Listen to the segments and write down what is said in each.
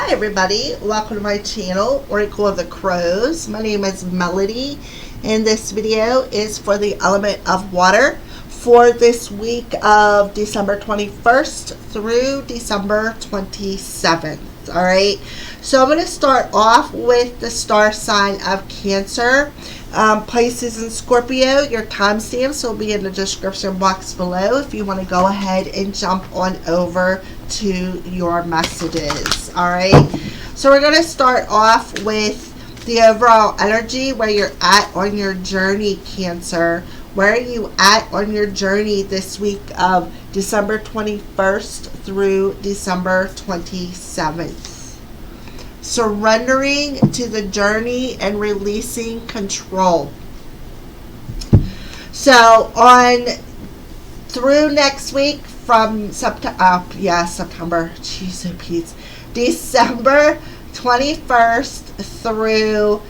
Hi everybody, welcome to my channel, Oracle of the Crows. My name is Melody, and this video is for the element of water for this week of December 21st through December 27th. Alright, so I'm going to start off with the star sign of Cancer. Pisces and Scorpio, your timestamps will be in the description box below if you want to go ahead and jump on over to your messages. Alright, so we're going to start off with the overall energy, where you're at on your journey, Cancer. Where are you at on your journey this week of December 21st through December 27th? Surrendering to the journey and releasing control. So on through next week from September, jeez and Pete, December 21st through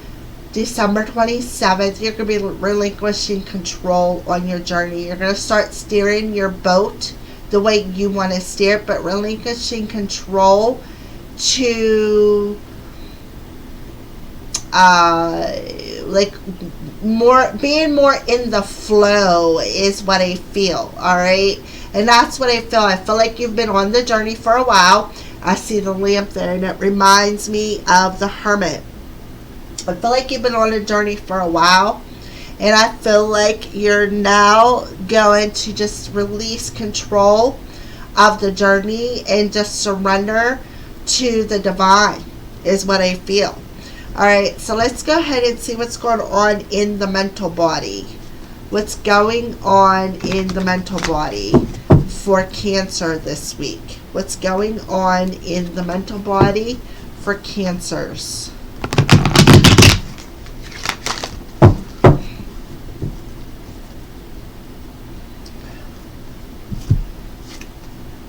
December 27th, you're going to be relinquishing control on your journey. You're going to start steering your boat the way you want to steer it, but relinquishing control to being more in the flow is what I feel. All right, and that's what I feel. I feel like you've been on the journey for a while. I see the lamp there, and it reminds me of the Hermit. I feel like you've been on a journey for a while, and I feel like you're now going to just release control of the journey and just surrender to the divine is what I feel. Alright, so let's go ahead and see what's going on in the mental body. What's going on in the mental body for Cancer this week? What's going on in the mental body for Cancers?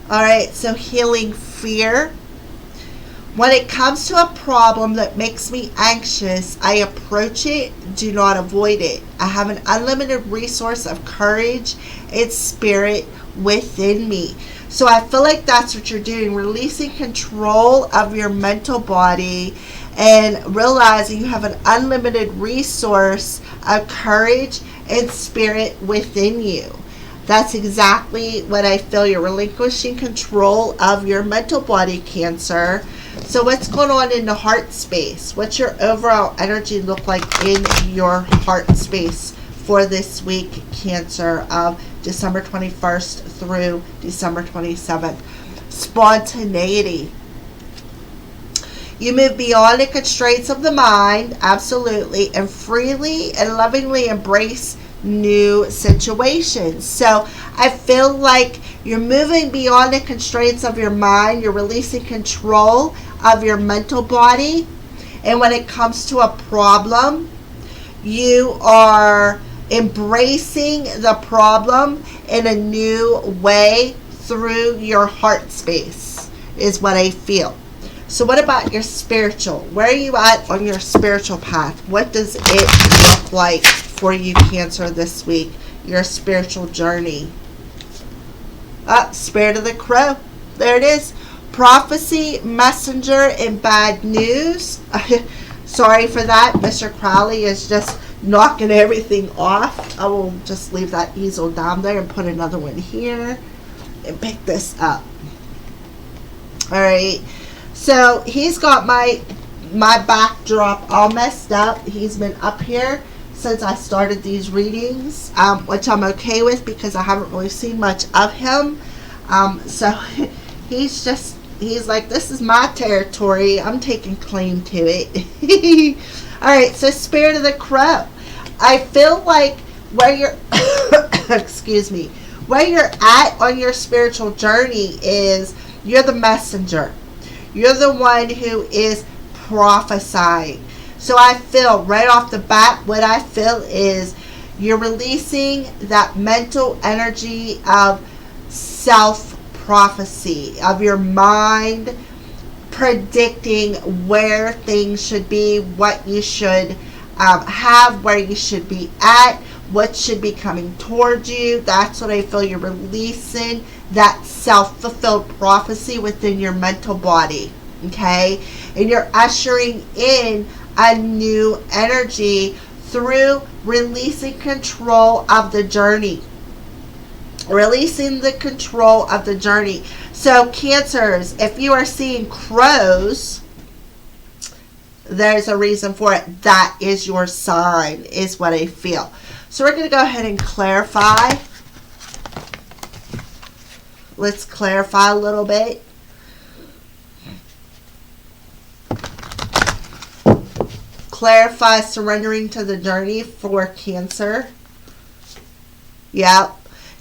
Alright, so healing fear. When it comes to a problem that makes me anxious, I approach it, do not avoid it. I have an unlimited resource of courage and spirit within me. So I feel like that's what you're doing, releasing control of your mental body and realizing you have an unlimited resource of courage and spirit within you. That's exactly what I feel. You're relinquishing control of your mental body, Cancer. So what's going on in the heart space? What's your overall energy look like in your heart space for this week, Cancer, of December 21st through December 27th? Spontaneity. You move beyond the constraints of the mind, absolutely, and freely and lovingly embrace new situations. So I feel like you're moving beyond the constraints of your mind. You're releasing control of your mental body, and when it comes to a problem, you are embracing the problem in a new way through your heart space is what I feel. So what about your spiritual? Where are you at on your spiritual path? What does it look like for you, Cancer, this week? Your spiritual journey. Spirit of the Crow. There it is. Prophecy, messenger, and bad news. Sorry for that. Mr. Crowley is just knocking everything off. I will just leave that easel down there and put another one here and pick this up. Alright. So he's got my backdrop all messed up. He's been up here since I started these readings, which I'm okay with because I haven't really seen much of him. So he's like, this is my territory. I'm taking claim to it. Alright, so Spirit of the Crow. I feel like where you're, excuse me, where you're at on your spiritual journey is you're the messenger. You're the one who is prophesying. So I feel right off the bat, what I feel is you're releasing that mental energy of self-prophecy, of your mind predicting where things should be, what you should have, where you should be at, what should be coming towards you. That's what I feel. You're releasing that self-fulfilled prophecy within your mental body. Okay? And you're ushering in a new energy through releasing control of the journey. Releasing the control of the journey. So Cancers, if you are seeing crows, there's a reason for it. That is your sign, is what I feel. So we're going to go ahead and clarify. Let's clarify a little bit. Clarify surrendering to the journey for Cancer. Yep.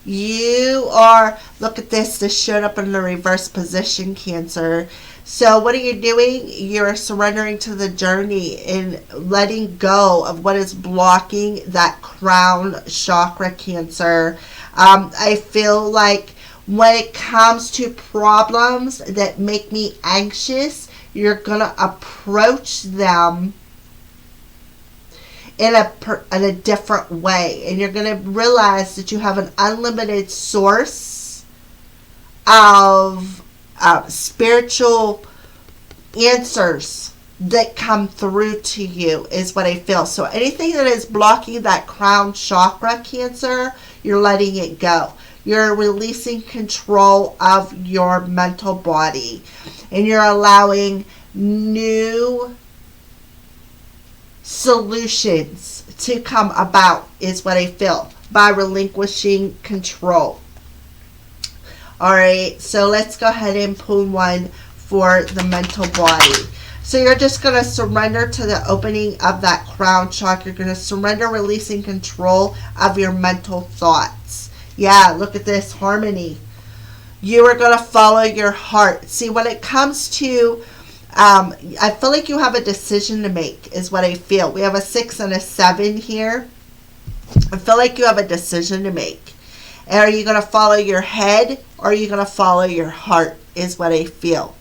You are, look at this showed up in the reverse position, Cancer. So what are you doing? You're surrendering to the journey and letting go of what is blocking that crown chakra, Cancer. I feel like when it comes to problems that make me anxious, you're going to approach them in a different way, and you're going to realize that you have an unlimited source of spiritual answers that come through to you, is what I feel. So anything that is blocking that crown chakra, Cancer, you're letting it go. You're releasing control of your mental body, and you're allowing new solutions to come about, is what I feel, by relinquishing control. Alright, so let's go ahead and pull one for the mental body. So you're just going to surrender to the opening of that crown chakra. You're going to surrender, releasing control of your mental thoughts. Yeah, look at this harmony. You are going to follow your heart. See, when it comes to I feel like you have a decision to make, is what I feel. We have a 6 and a 7 here. I feel like you have a decision to make. And are you going to follow your head, or are you going to follow your heart, is what I feel.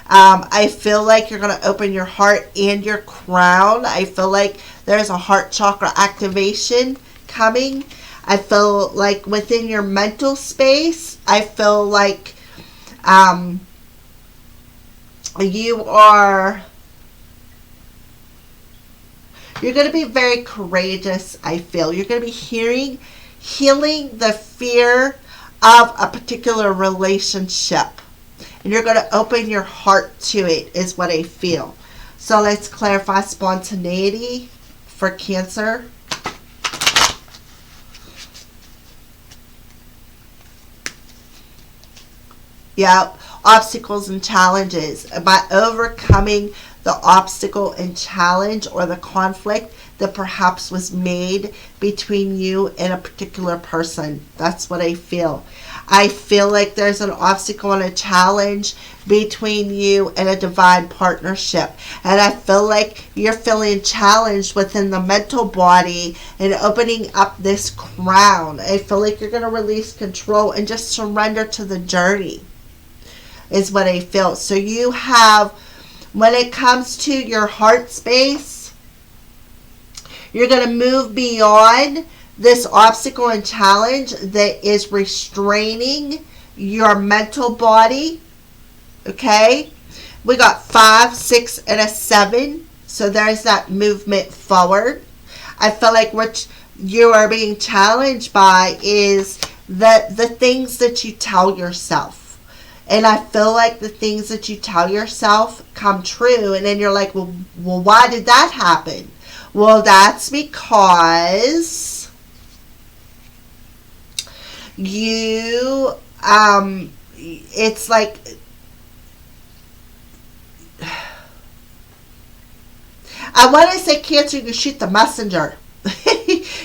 I feel like you're going to open your heart and your crown. I feel like there's a heart chakra activation coming. I feel like within your mental space, I feel like you're going to be very courageous, I feel. You're going to be healing the fear of a particular relationship. And you're going to open your heart to it, is what I feel. So let's clarify spontaneity for Cancer. Yep. Obstacles and challenges. By overcoming the obstacle and challenge, or the conflict that perhaps was made between you and a particular person. That's what I feel. I feel like there's an obstacle and a challenge between you and a divine partnership. And I feel like you're feeling challenged within the mental body and opening up this crown. I feel like you're going to release control and just surrender to the journey, is what I feel. So you have, when it comes to your heart space, you're going to move beyond this obstacle and challenge that is restraining your mental body. Okay? We got 5, 6, and a 7. So there's that movement forward. I feel like what you are being challenged by is the things that you tell yourself. And I feel like the things that you tell yourself come true. And then you're like, well, why did that happen? Well, that's because you, it's like, I want to say, Cancer, you shoot the messenger,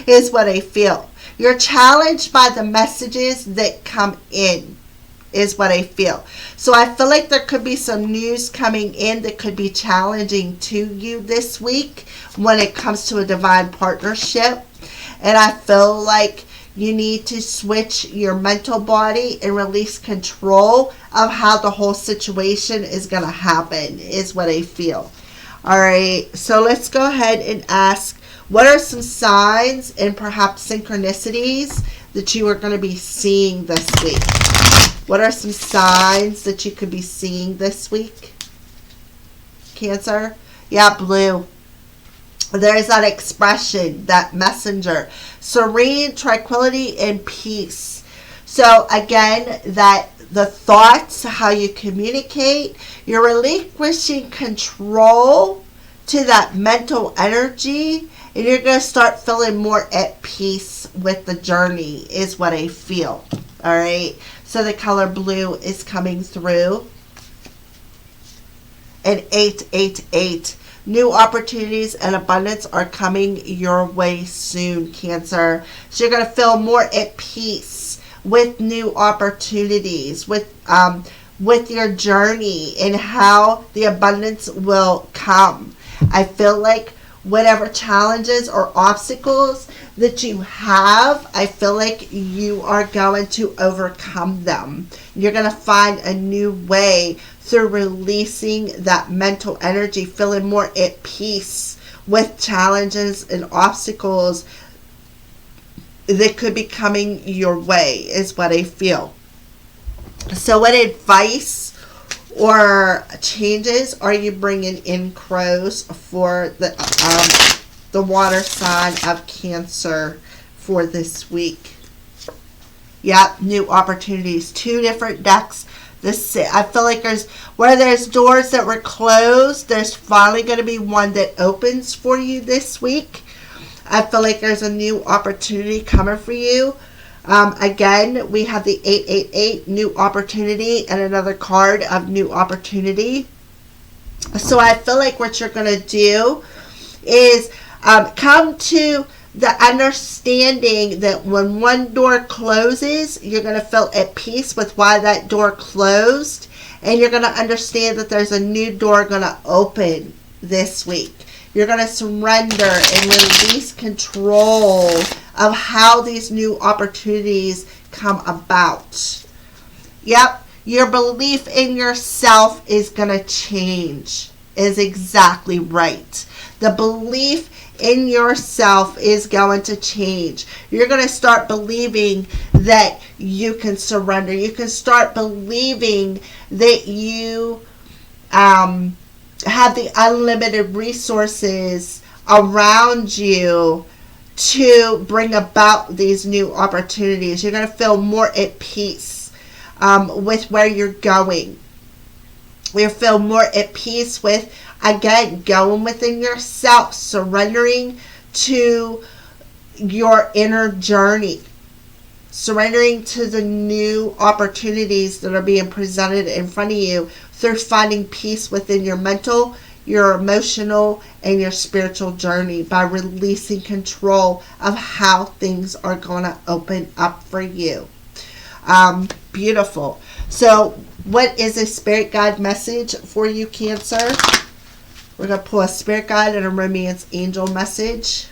is what I feel. You're challenged by the messages that come in, is what I feel. So I feel like there could be some news coming in that could be challenging to you this week when it comes to a divine partnership. And I feel like you need to switch your mental body and release control of how the whole situation is going to happen, is what I feel. All right, so let's go ahead and ask, what are some signs and perhaps synchronicities that you are going to be seeing this week? What are some signs that you could be seeing this week, Cancer? Yeah, blue. There's that expression, that messenger. Serene, tranquility, and peace. So again, that the thoughts, how you communicate, you're relinquishing control to that mental energy, and you're going to start feeling more at peace with the journey, is what I feel. All right. So the color blue is coming through. And 888. New opportunities and abundance are coming your way soon, Cancer. So you're going to feel more at peace with new opportunities, with your journey and how the abundance will come. I feel like whatever challenges or obstacles that you have, I feel like you are going to overcome them. You're going to find a new way through releasing that mental energy, feeling more at peace with challenges and obstacles that could be coming your way, is what I feel. So what advice or changes are you bringing in, crows, for the water sign of Cancer for this week? Yep, new opportunities. 2 different decks. I feel like where there's doors that were closed, there's finally going to be one that opens for you this week. I feel like there's a new opportunity coming for you. Again, we have the 888, new opportunity, and another card of new opportunity. So I feel like what you're going to do is come to the understanding that when one door closes, you're going to feel at peace with why that door closed, and you're going to understand that there's a new door going to open this week. You're going to surrender and release control of how these new opportunities come about. Yep, your belief in yourself is going to change, is exactly right. The belief in yourself is going to change. You're going to start believing that you can surrender. You can start believing that you have the unlimited resources around you to bring about these new opportunities. You're going to feel more at peace with where you're going. You'll feel more at peace with, again, going within yourself, surrendering to your inner journey, surrendering to the new opportunities that are being presented in front of you through finding peace within your mental, your emotional, and your spiritual journey by releasing control of how things are going to open up for you. Beautiful. So what is a spirit guide message for you, Cancer? We're going to pull a spirit guide and a romance angel message.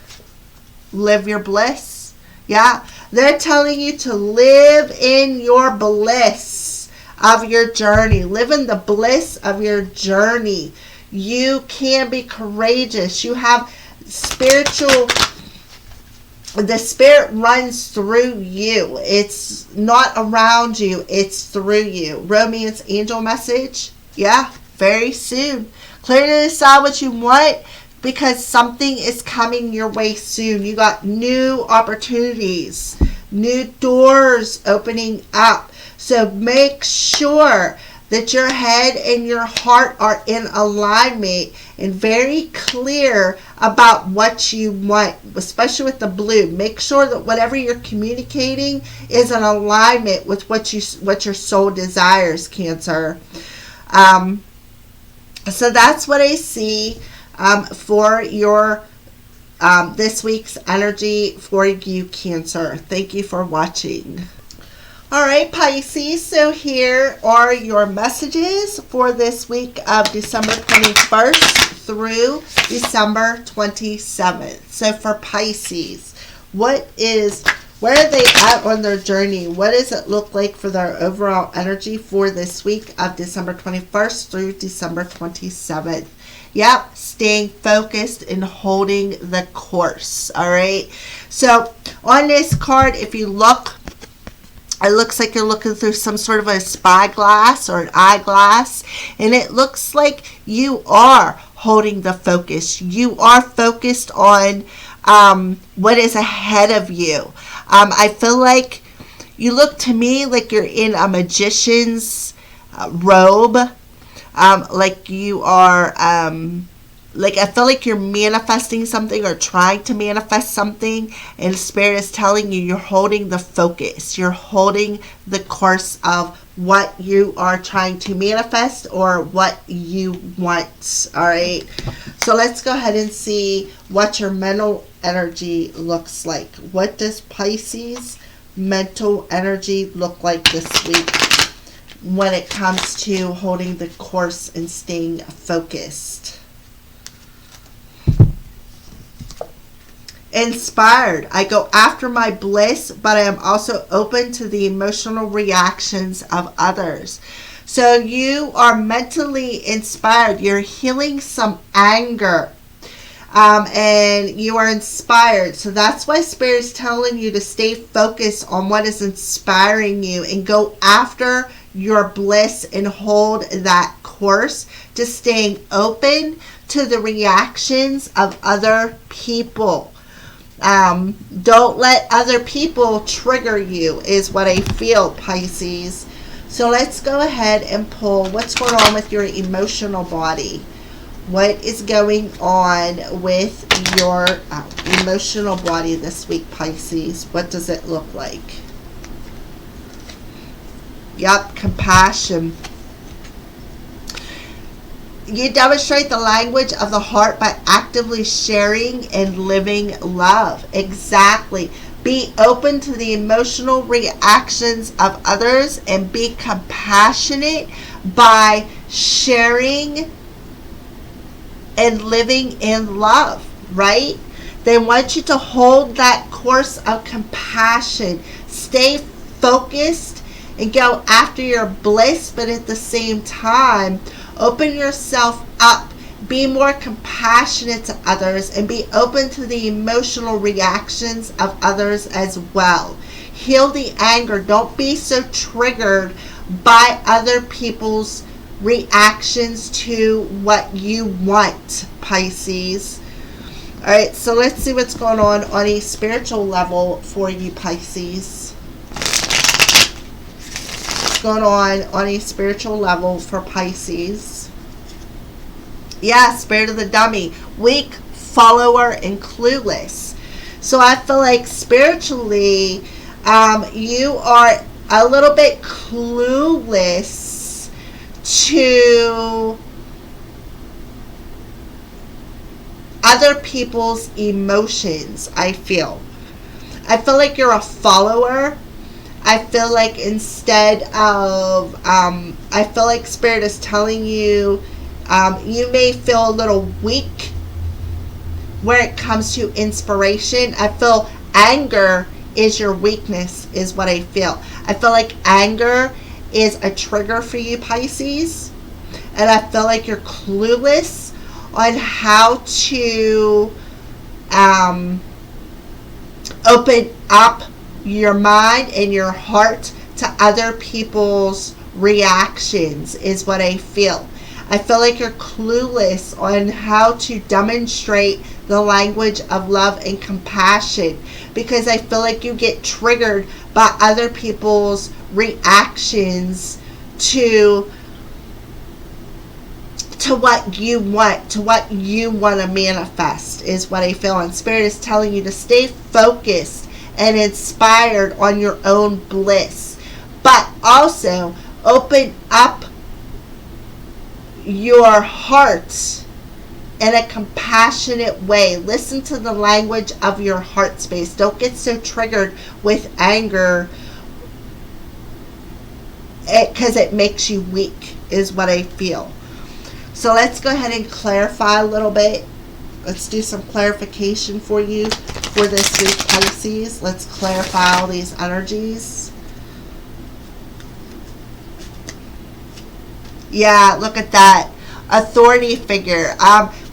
Live your bliss. Yeah, they're telling you to live in your bliss of your journey. Live in the bliss of your journey. You can be courageous. You have the spirit runs through you. It's not around you. It's through you. Romance angel message. Yeah, very soon. Clearly decide what you want, because something is coming your way soon. You got new opportunities, new doors opening up. So make sure that your head and your heart are in alignment and very clear about what you want, especially with the blue. Make sure that whatever you're communicating is in alignment with what your soul desires, Cancer. So that's what I see for your this week's energy for you, Cancer. Thank you for watching. All right, Pisces, so here are your messages for this week of December 21st through December 27th. So for Pisces, where are they at on their journey? What does it look like for their overall energy for this week of December 21st through December 27th? Yep, staying focused and holding the course. All right. So on this card, if you look It looks like you're looking through some sort of a spyglass or an eyeglass, and it looks like you are holding the focus. You are focused on what is ahead of you. I feel like you look to me like you're in a magician's robe, like you are. Like I feel like you're manifesting something or trying to manifest something, and Spirit is telling you you're holding the focus. You're holding the course of what you are trying to manifest or what you want. All right. So let's go ahead and see what your mental energy looks like. What does Pisces mental energy look like this week when it comes to holding the course and staying focused? Inspired. I go after my bliss, but I am also open to the emotional reactions of others. So you are mentally inspired. You're healing some anger. And you are inspired. So that's why Spirit is telling you to stay focused on what is inspiring you and go after your bliss and hold that course to staying open to the reactions of other people. Don't let other people trigger you is what I feel, Pisces. So let's go ahead and pull what's going on with your emotional body. What is going on with your emotional body this week, Pisces? What does it look like? Yep, compassion. You demonstrate the language of the heart by actively sharing and living love. Exactly. Be open to the emotional reactions of others and be compassionate by sharing and living in love, right? They want you to hold that course of compassion. Stay focused and go after your bliss, but at the same time, open yourself up. Be more compassionate to others and be open to the emotional reactions of others as well. Heal the anger. Don't be so triggered by other people's reactions to what you want, Pisces. All right, so let's see what's going on a spiritual level for you, Pisces. What's going on a spiritual level for Pisces? Yeah, Spirit of the Dummy. Weak, follower, and clueless. So I feel like spiritually, you are a little bit clueless to other people's emotions, I feel. I feel like you're a follower. I feel like instead of, I feel like Spirit is telling you, you may feel a little weak when it comes to inspiration. I feel anger is your weakness, is what I feel. I feel like anger is a trigger for you, Pisces. And I feel like you're clueless on how to open up your mind and your heart to other people's reactions, is what I feel. I feel like you're clueless on how to demonstrate the language of love and compassion, because I feel like you get triggered by other people's reactions to what you want, to what you want to manifest, is what I feel. And Spirit is telling you to stay focused and inspired on your own bliss, but also open up your heart in a compassionate way. Listen to the language of your heart space. Don't get so triggered with anger, because it makes you weak, is what I feel. So let's go ahead and clarify a little bit. Let's do some clarification for you for this week, Pisces. Let's clarify all these energies. Yeah, look at that. Authority figure.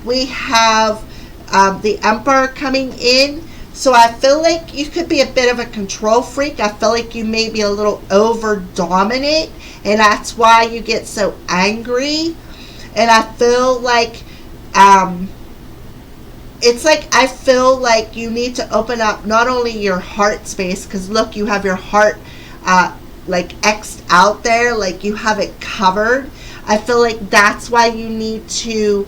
We have the Emperor coming in. So I feel like you could be a bit of a control freak. I feel like you may be a little over dominant, and that's why you get so angry. And I feel like it's like I feel like you need to open up not only your heart space, because look, you have your heart like X'd out there, like you have it covered. I feel like that's why you need to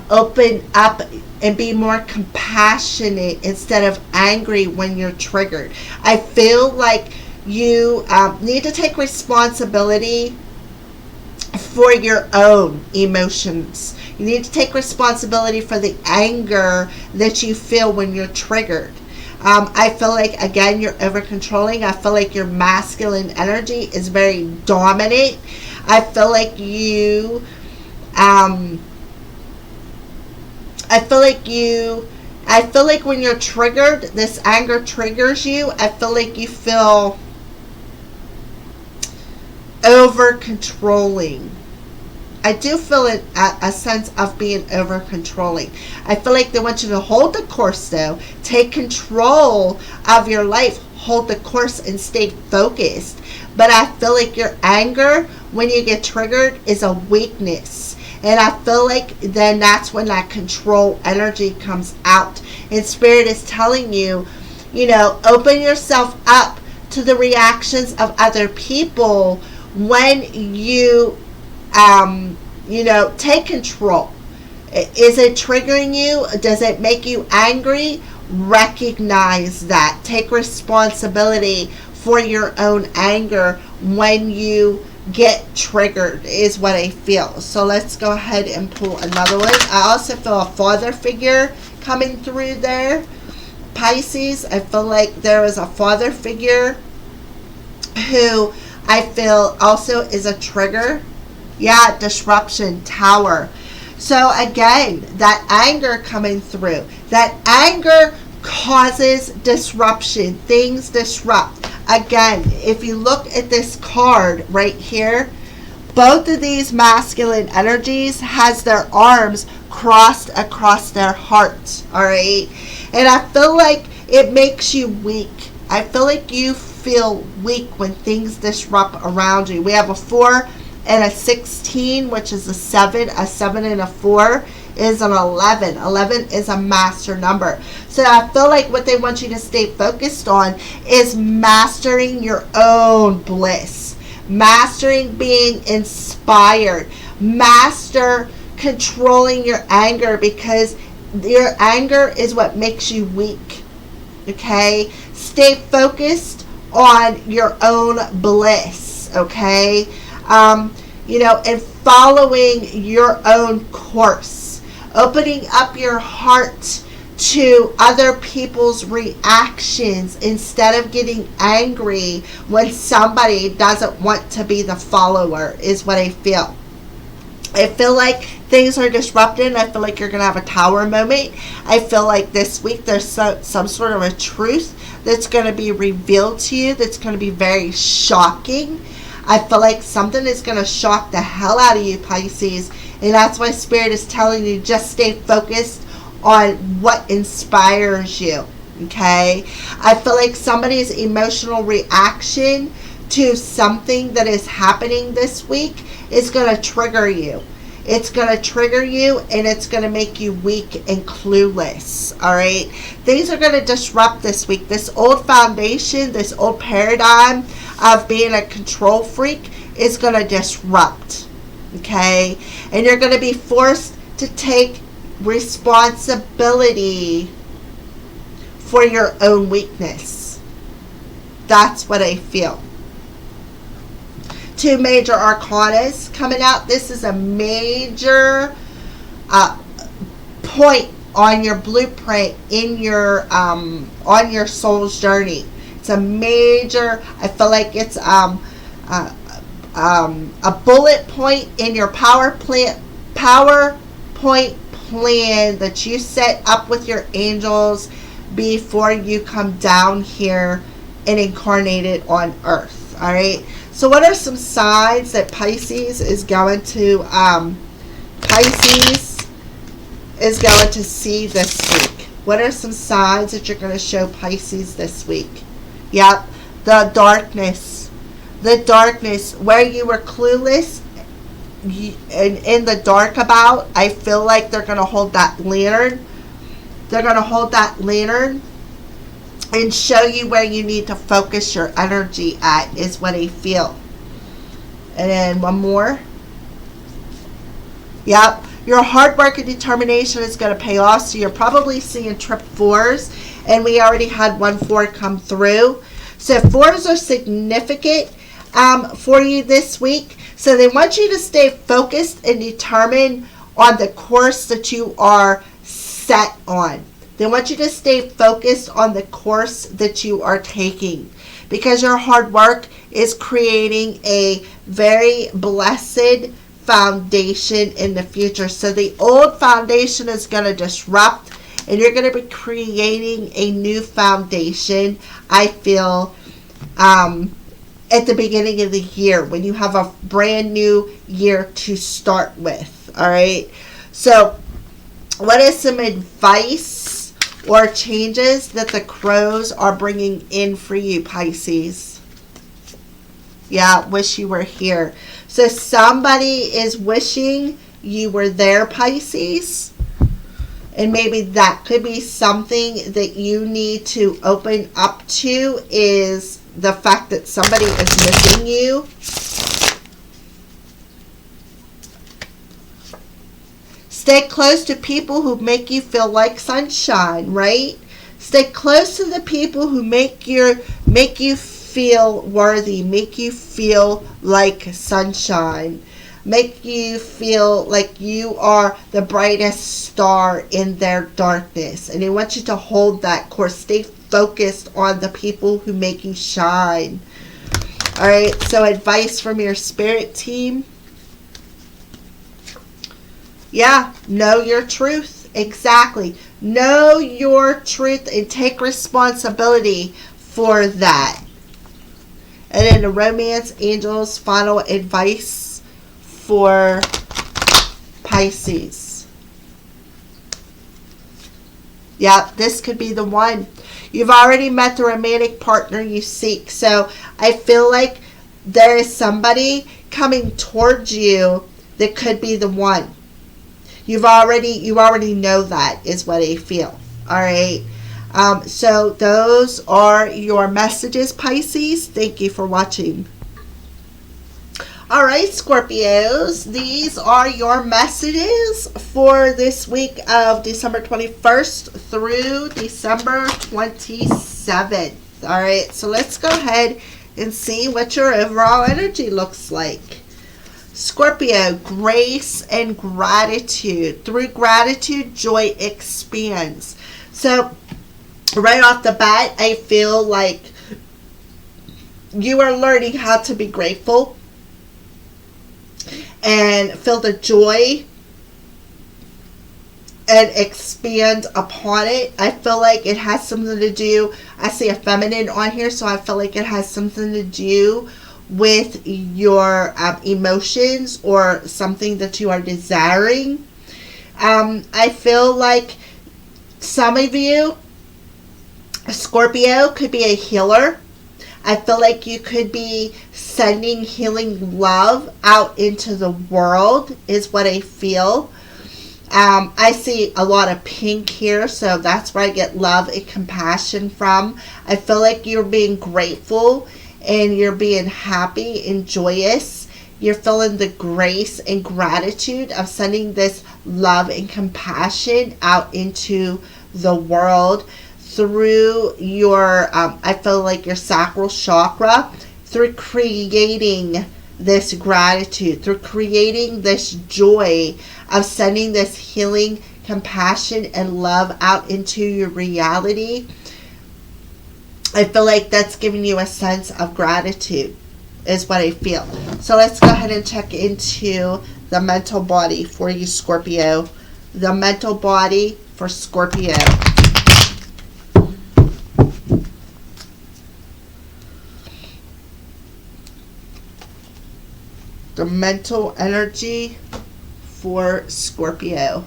open up and be more compassionate instead of angry when you're triggered. I feel like you need to take responsibility for your own emotions. You need to take responsibility for the anger that you feel when you're triggered. I feel like, again, you're over controlling. I feel like your masculine energy is very dominant. I feel like you I feel like when you're triggered, this anger triggers you. I feel like you feel over controlling. I do feel a sense of being over controlling. I feel like they want you to hold the course, though. Take control of your life. Hold the course and stay focused. But I feel like your anger, when you get triggered, is a weakness. And I feel like then that's when that control energy comes out. And Spirit is telling you, open yourself up to the reactions of other people when you, take control. Is it triggering you? Does it make you angry? Recognize that. Take responsibility for your own anger when you get triggered, is what I feel. So let's go ahead and pull another one. I also feel a father figure coming through there. Pisces, I feel like there is a father figure who I feel also is a trigger. Yeah, disruption, Tower. So again, that anger coming through. That anger causes disruption. Things disrupt. Again, if you look at this card right here, both of these masculine energies has their arms crossed across their hearts, all right? And I feel like it makes you weak. I feel like you feel weak when things disrupt around you. We have a 4 and a 16, which is a 7. A 7 and a 4 is an 11. 11 is a master number. So I feel like what they want you to stay focused on is mastering your own bliss. Mastering being inspired. Master controlling your anger, because your anger is what makes you weak. Okay? Stay focused on your own bliss. Okay? And following your own course. Opening up your heart to other people's reactions instead of getting angry when somebody doesn't want to be the follower, is what I feel. I feel like things are disrupted. I feel like you're going to have a Tower moment. I feel like this week there's some sort of a truth that's going to be revealed to you that's going to be very shocking. I feel like something is going to shock the hell out of you, Pisces. And that's why Spirit is telling you, just stay focused on what inspires you. Okay? I feel like somebody's emotional reaction to something that is happening this week is going to trigger you. It's going to trigger you, and it's going to make you weak and clueless. All right? Things are going to disrupt this week. This old foundation, this old paradigm of being a control freak is going to disrupt. Okay? And you're going to be forced to take responsibility for your own weakness. That's what I feel. 2 major arcanas coming out. This is a major point on your blueprint in your on your soul's journey. It's a major, I feel like it's a bullet point in your PowerPoint plan that you set up with your angels before you come down here and incarnated on Earth. All right. So what are some signs that Pisces is going to see this week? What are some signs that you're going to show Pisces this week? Yep, the darkness. The darkness, where you were clueless and in the dark about, I feel like they're going to hold that lantern. They're going to hold that lantern and show you where you need to focus your energy at, is what I feel. And then one more. Yep. Your hard work and determination is going to pay off. So you're probably seeing trip 4s. And we already had 1 4 come through. So 4s are significant for you this week. So they want you to stay focused and determined on the course that you are set on. They want you to stay focused on the course that you are taking, because your hard work is creating a very blessed foundation in the future. So the old foundation is going to disrupt, and you're going to be creating a new foundation, I feel, at the beginning of the year, when you have a brand new year to start with. All right. So what is some advice or changes that the crows are bringing in for you, Pisces? Yeah, wish you were here. So somebody is wishing you were there, Pisces. And maybe that could be something that you need to open up to, is the fact that somebody is missing you. Stay close to people who make you feel like sunshine, right? Stay close to the people who make you feel worthy, make you feel like sunshine, make you feel like you are the brightest star in their darkness. And they want you to hold that course. Stay focused on the people who make you shine. All right, so advice from your spirit team. Yeah, know your truth. Exactly. Know your truth and take responsibility for that. And then the romance angels, final advice for Pisces. Yeah, this could be the one. You've already met the romantic partner you seek. So I feel like there is somebody coming towards you that could be the one. You already know that, is what I feel. All right. So those are your messages, Pisces. Thank you for watching. All right, Scorpios, these are your messages for this week of December 21st through December 27th. All right, so let's go ahead and see what your overall energy looks like. Scorpio, grace and gratitude. Through gratitude, joy expands. So right off the bat, I feel like you are learning how to be grateful and feel the joy and expand upon it. I feel like it has something to do, I see a feminine on here, so I feel like it has something to do with your emotions or something that you are desiring. I feel like some of you, Scorpio, could be a healer. I feel like you could be sending healing love out into the world, is what I feel. I see a lot of pink here, so that's where I get love and compassion from. I feel like you're being grateful and you're being happy and joyous. You're feeling the grace and gratitude of sending this love and compassion out into the world through your, I feel like your sacral chakra, through creating this gratitude, through creating this joy of sending this healing, compassion, and love out into your reality. I feel like that's giving you a sense of gratitude, is what I feel. So let's go ahead and check into the mental body for you, Scorpio. The mental body for Scorpio. The mental energy for Scorpio.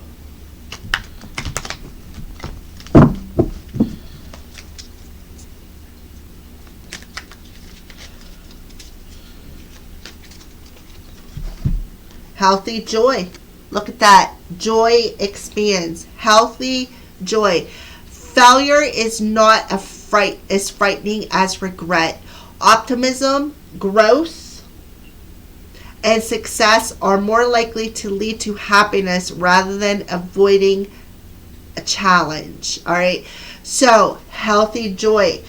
Healthy joy. Look at that. Joy expands. Healthy joy. Failure is not as frightening as regret. Optimism, growth, and success are more likely to lead to happiness rather than avoiding a challenge. All right. So, healthy joy.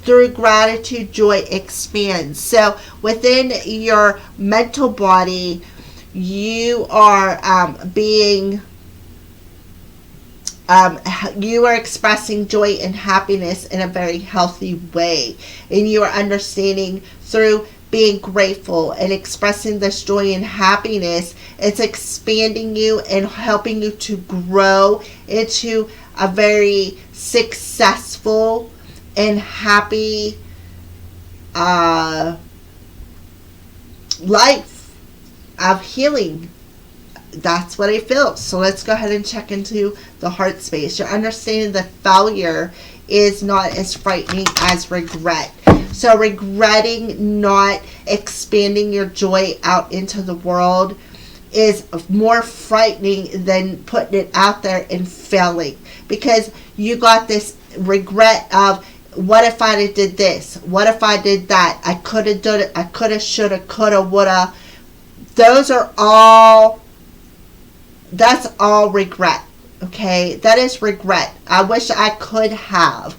Through gratitude, joy expands. So, within your mental body, you are you are expressing joy and happiness in a very healthy way, and you are understanding through being grateful and expressing this joy and happiness. It's expanding you and helping you to grow into a very successful and happy life of healing. That's what I feel. So let's go ahead and check into the heart space. You're understanding that failure is not as frightening as regret. So regretting not expanding your joy out into the world is more frightening than putting it out there and failing, because you got this regret of, what if I did this? What if I did that? I could have done it. I could have, should have, could have, would have. That's all regret. Okay, that is regret. I wish I could have,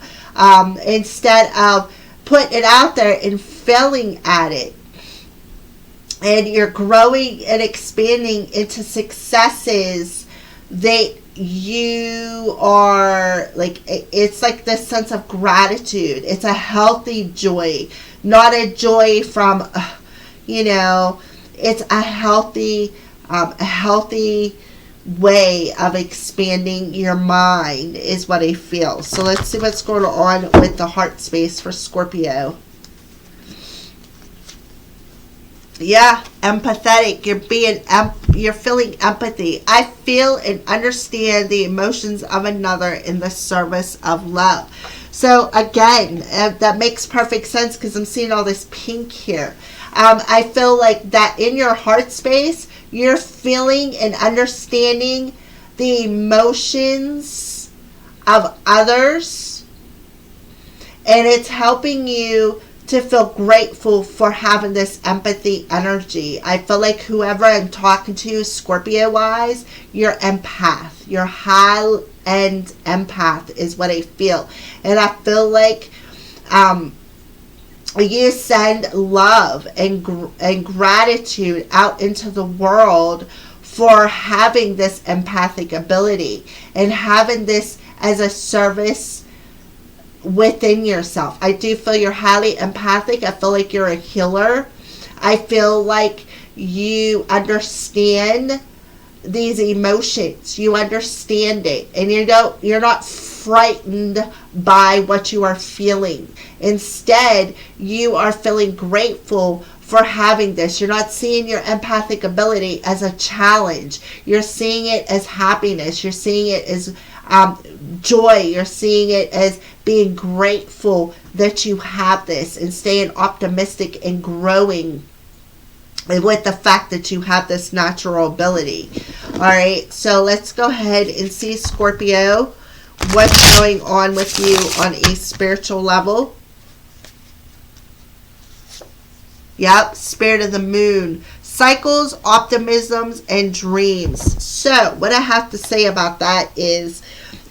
instead of putting it out there and failing at it. And you're growing and expanding into successes that you are like, it's like this sense of gratitude. It's a healthy joy, not a joy from, it's a healthy way of expanding your mind is what I feel. So let's see what's going on with the heart space for Scorpio. Yeah, empathetic. You're feeling empathy. I feel and understand the emotions of another in the service of love. So again, that makes perfect sense because I'm seeing all this pink here. I feel like that in your heart space, you're feeling and understanding the emotions of others, and it's helping you to feel grateful for having this empathy energy. I feel like whoever I'm talking to, Scorpio-wise, you're empath. You're high-end empath is what I feel. And I feel like you send love and gratitude out into the world for having this empathic ability and having this as a service within yourself. I do feel you're highly empathic. I feel like you're a healer. I feel like you understand these emotions. You understand it, and you're not frightened by what you are feeling. Instead, you are feeling grateful for having this. You're not seeing your empathic ability as a challenge. You're seeing it as happiness. You're seeing it as joy. You're seeing it as being grateful that you have this, and staying optimistic and growing with the fact that you have this natural ability. All right, so let's go ahead and see, Scorpio, what's going on with you on a spiritual level. Yep, spirit of the moon. Cycles, optimisms, and dreams. So, what I have to say about that is,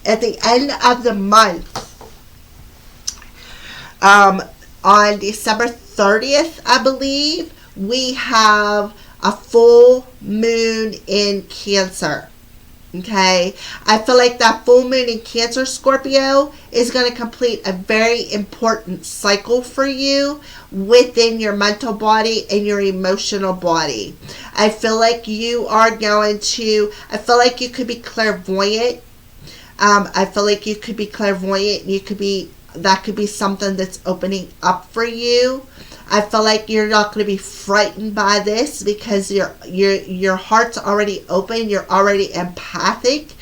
at the end of the month, on December 30th, I believe, we have a full moon in Cancer. Okay, I feel like that full moon in Cancer, Scorpio, is going to complete a very important cycle for you within your mental body and your emotional body. I feel like you are going to, I feel like you could be clairvoyant. I feel like you could be clairvoyant. That could be something that's opening up for you. I feel like you're not going to be frightened by this because your heart's already open. You're already empathic.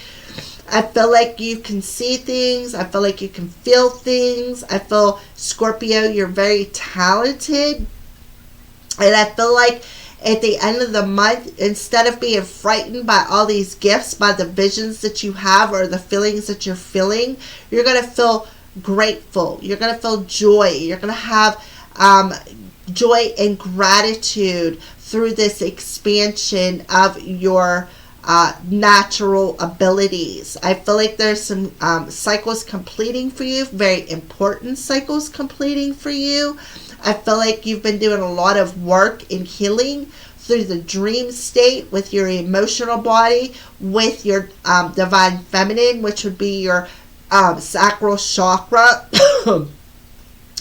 I feel like you can see things. I feel like you can feel things. I feel, Scorpio, you're very talented. And I feel like at the end of the month, instead of being frightened by all these gifts, by the visions that you have or the feelings that you're feeling, you're going to feel grateful. You're going to feel joy. You're going to have joy and gratitude through this expansion of your natural abilities. I feel like there's some cycles completing for you, very important cycles completing for you. I feel like you've been doing a lot of work in healing through the dream state with your emotional body, with your divine feminine, which would be your sacral chakra,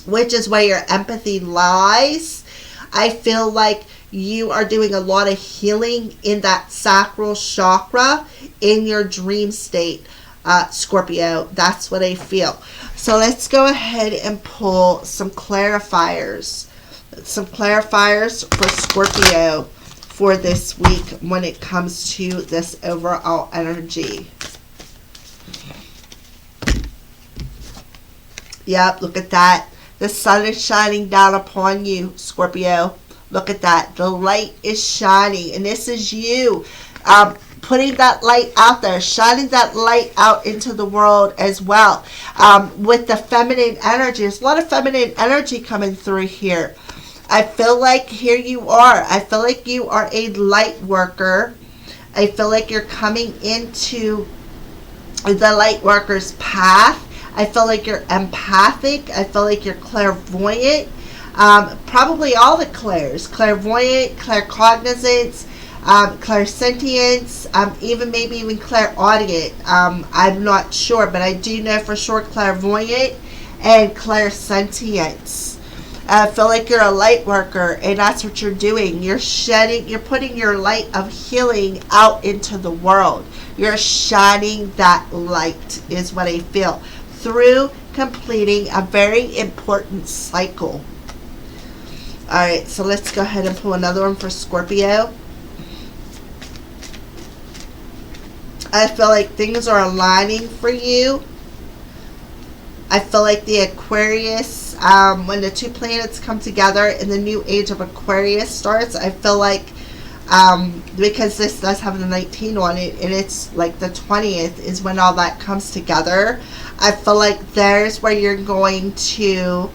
which is where your empathy lies. I feel like you are doing a lot of healing in that sacral chakra in your dream state, Scorpio. That's what I feel. So let's go ahead and pull some clarifiers. Some clarifiers for Scorpio for this week when it comes to this overall energy. Yep, look at that. The sun is shining down upon you, Scorpio. Look at that. The light is shining. And this is you putting that light out there, shining that light out into the world as well. With the feminine energy. There's a lot of feminine energy coming through here. I feel like here you are. I feel like you are a light worker. I feel like you're coming into the light worker's path. I feel like you're empathic. I feel like you're clairvoyant. Probably all the clairs. Clairvoyant, claircognizance, clairsentience, maybe even clairaudient. I'm not sure, but I do know for sure clairvoyant and clairsentience. I feel like you're a light worker, and that's what you're doing. You're putting your light of healing out into the world. You're shining that light, is what I feel, through completing a very important cycle. Alright, so let's go ahead and pull another one for Scorpio. I feel like things are aligning for you. I feel like the Aquarius, when the two planets come together and the new age of Aquarius starts, I feel like, because this does have the 19 on it, and it's like the 20th is when all that comes together. I feel like there's where you're going to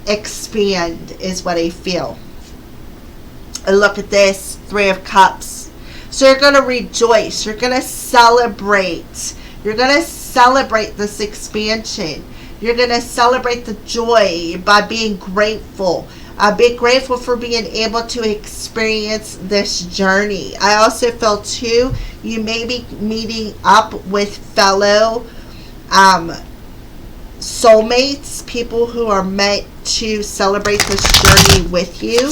expand, is what I feel. And look at this, 3 of Cups. So you're going to rejoice. You're going to celebrate. You're going to celebrate this expansion. You're going to celebrate the joy by being grateful. Be grateful for being able to experience this journey. I also feel too, you may be meeting up with fellow soulmates, people who are meant to celebrate this journey with you.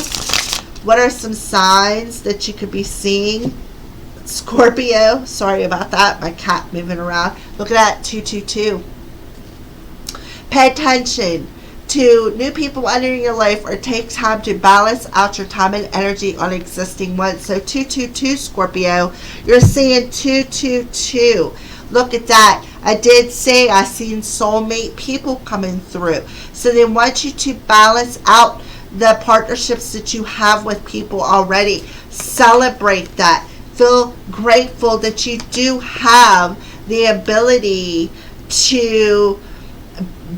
What are some signs that you could be seeing, Scorpio? Sorry about that, my cat moving around. Look at that, 222. Pay attention to new people entering your life, or take time to balance out your time and energy on existing ones. So 222, Scorpio, you're seeing 222. Look at that. I did say I seen soulmate people coming through. So they want you to balance out the partnerships that you have with people already. Celebrate that. Feel grateful that you do have the ability to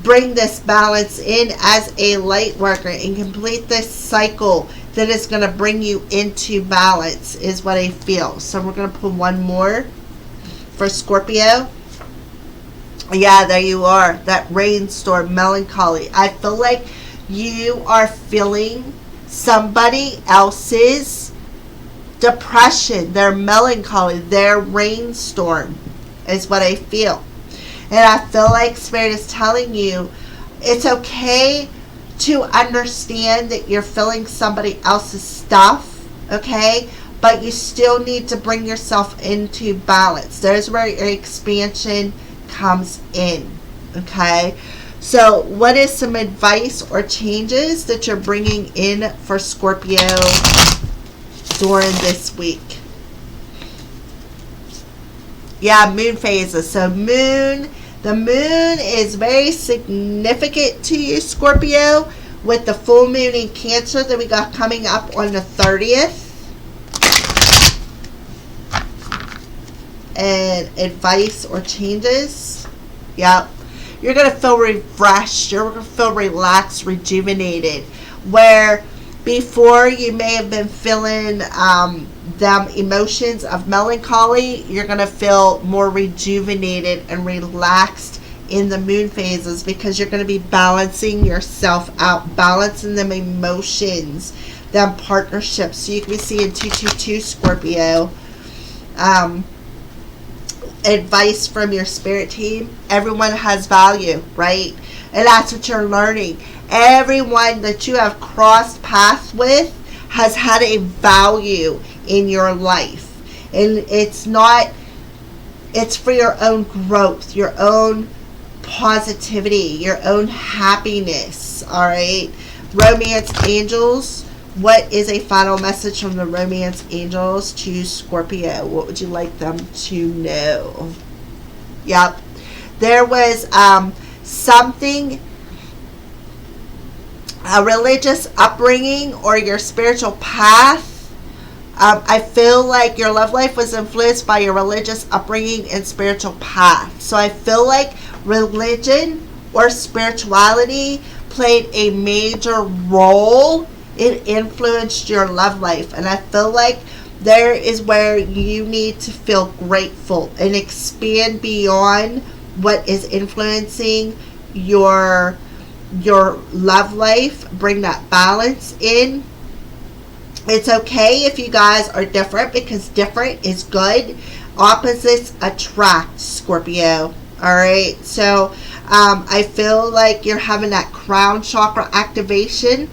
bring this balance in as a light worker and complete this cycle that is going to bring you into balance, is what I feel. So we're going to put one more for Scorpio. Yeah, there you are. That rainstorm melancholy. I feel like you are feeling somebody else's depression, their melancholy, their rainstorm, is what I feel. And I feel like Spirit is telling you it's okay to understand that you're feeling somebody else's stuff, okay? But you still need to bring yourself into balance. There's where your expansion comes in, okay? So what is some advice or changes that you're bringing in for Scorpio during this week? Yeah, moon phases. So the moon is very significant to you, Scorpio, with the full moon in Cancer that we got coming up on the 30th. And advice or changes. Yep. You're going to feel refreshed. You're going to feel relaxed, rejuvenated. Where before you may have been feeling them emotions of melancholy, you're going to feel more rejuvenated and relaxed in the moon phases, because you're going to be balancing yourself out, balancing them emotions, them partnerships. So you can be seeing 222 Scorpio. Advice from your spirit team. Everyone has value, right? And that's what you're learning. Everyone that you have crossed paths with has had a value in your life. And it's for your own growth, your own positivity, your own happiness. All right. Romance angels. What is a final message from the romance angels to Scorpio? What would you like them to know? Yep. There was something, a religious upbringing or your spiritual path. I feel like your love life was influenced by your religious upbringing and spiritual path. So I feel like religion or spirituality played a major role. It influenced your love life. And I feel like there is where you need to feel grateful and expand beyond what is influencing your love life. Bring that balance in. It's okay if you guys are different, because different is good. Opposites attract, Scorpio. Alright, so I feel like you're having that crown chakra activation.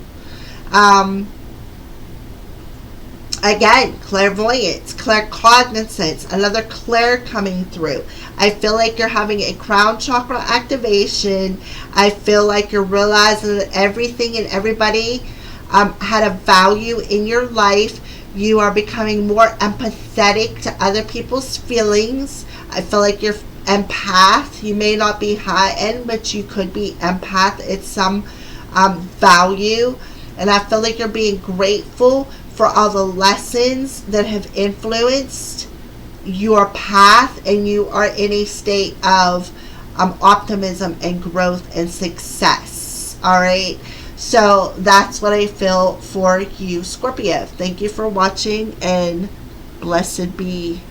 Again, clairvoyance, claircognizance, another clair coming through. I feel like you're having a crown chakra activation. I feel like you're realizing that everything and everybody had a value in your life. You are becoming more empathetic to other people's feelings. I feel like you're empath. You may not be high end, but you could be empath. It's some value. And I feel like you're being grateful for all the lessons that have influenced your path, and you are in a state of optimism and growth and success. All right. So that's what I feel for you, Scorpio. Thank you for watching, and blessed be.